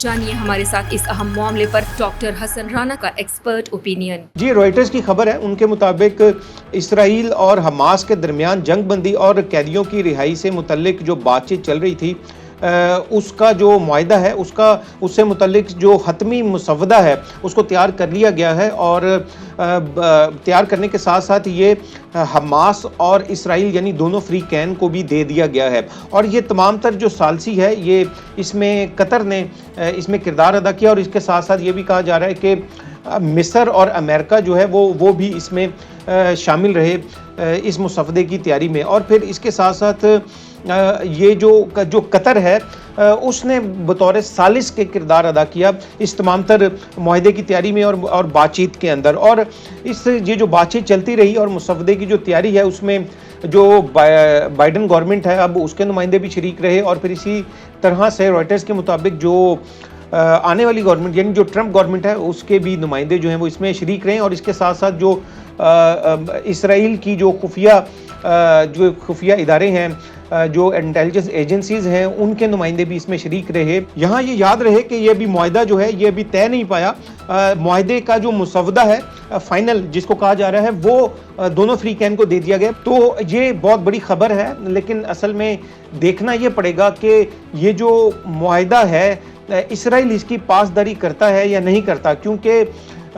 जानिए हमारे साथ इस अहम मामले पर डॉक्टर हसन राना का एक्सपर्ट ओपिनियन। जी, रॉयटर्स की खबर है, उनके मुताबिक इसराइल और हमास के दरमियान जंगबंदी और कैदियों की रिहाई से मुतल्लिक जो बातचीत चल रही थी, उसका जो मुआहिदा है उससे मुतल्लिक जो हतमी मुसवदा है उसको तैयार कर लिया गया है। और तैयार करने के साथ साथ ये हमास और इसराइल यानी दोनों फ्री कैन को भी दे दिया गया है। और ये तमाम तर जो सालसी है, ये इसमें कतर ने इसमें किरदार अदा किया। और इसके साथ साथ ये भी कहा जा रहा है कि मिस्र और अमेरिका जो है वो भी इसमें शामिल रहे इस मुसवदे की तैयारी में। और फिर इसके साथ साथ ये जो कतर है उसने बतौर सालिस के किरदार अदा किया इस तमाम तर मुआहिदे की तैयारी में और बातचीत के अंदर। और ये जो बातचीत चलती रही और मुसवदे की जो तैयारी है उसमें जो बाइडन गवर्नमेंट है अब उसके नुमाइंदे भी शरीक रहे। और फिर इसी तरह से रॉयटर्स के मुताबिक जो आने वाली गवर्नमेंट यानी जो ट्रंप गवर्नमेंट है उसके भी नुमाइंदे जो हैं वो इसमें शरीक रहे। और इसके साथ साथ जो इसराइल की जो खुफिया इदारे हैं, जो इंटेलिजेंस एजेंसीज हैं, उनके नुमाइंदे भी इसमें शरीक रहे। यहाँ ये याद रहे कि ये भी मुआहिदा जो है ये अभी तय नहीं पाया। मुआहिदे का जो मुसवदा है फाइनल जिसको कहा जा रहा है वो दोनों फ्री कैन को दे दिया गया। तो ये बहुत बड़ी खबर है, लेकिन असल में देखना ये पड़ेगा कि ये जो मुआहिदा है इसराइल इसकी पासदारी करता है या नहीं करता, क्योंकि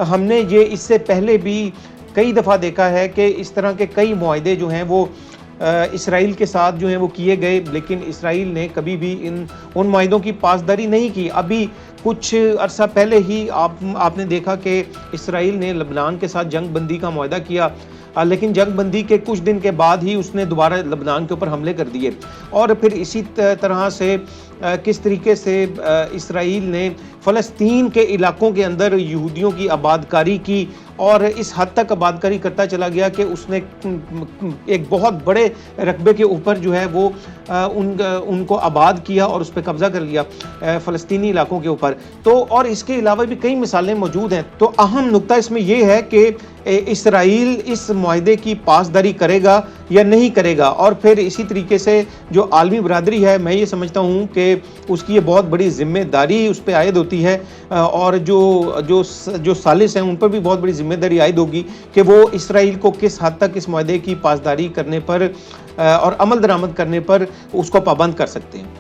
हमने ये इससे पहले भी कई दफ़ा देखा है कि इस तरह के कई मुआहिदे जो हैं वो इसराइल के साथ जो हैं वो किए गए, लेकिन इसराइल ने कभी भी उन मुआहिदों की पासदारी नहीं की। अभी कुछ अरसा पहले ही आपने देखा कि इसराइल ने लबनान के साथ जंग बंदी का मुआहिदा किया, लेकिन जंग बंदी के कुछ दिन के बाद ही उसने दोबारा लबनान के ऊपर हमले कर दिए। और फिर इसी तरह से किस तरीके से इसराइल ने फ़लस्तीन के इलाकों के अंदर यहूदियों की आबादकारी की और इस हद तक आबादकारी करता चला गया कि उसने एक बहुत बड़े रकबे के ऊपर जो है वो उनको आबाद किया और उस पर कब्ज़ा कर लिया फ़लस्तीनी इलाकों के ऊपर। तो और इसके अलावा भी कई मिसालें मौजूद हैं। तो अहम नुक्ता इसमें यह है कि इसराइल इस मुआहिदे की पासदारी करेगा या नहीं करेगा। और फिर इसी तरीके से जो आलमी बरादरी है, मैं ये समझता हूँ कि उसकी ये बहुत बड़ी जिम्मेदारी उस पर आयद होती है। और जो सालिस हैं उन पर भी बहुत बड़ी जिम्मेदारी आयद होगी कि वो इसराइल को किस हद तक इस मुआहिदे की पासदारी करने पर और अमल दरामद करने पर उसको पाबंद कर सकते हैं।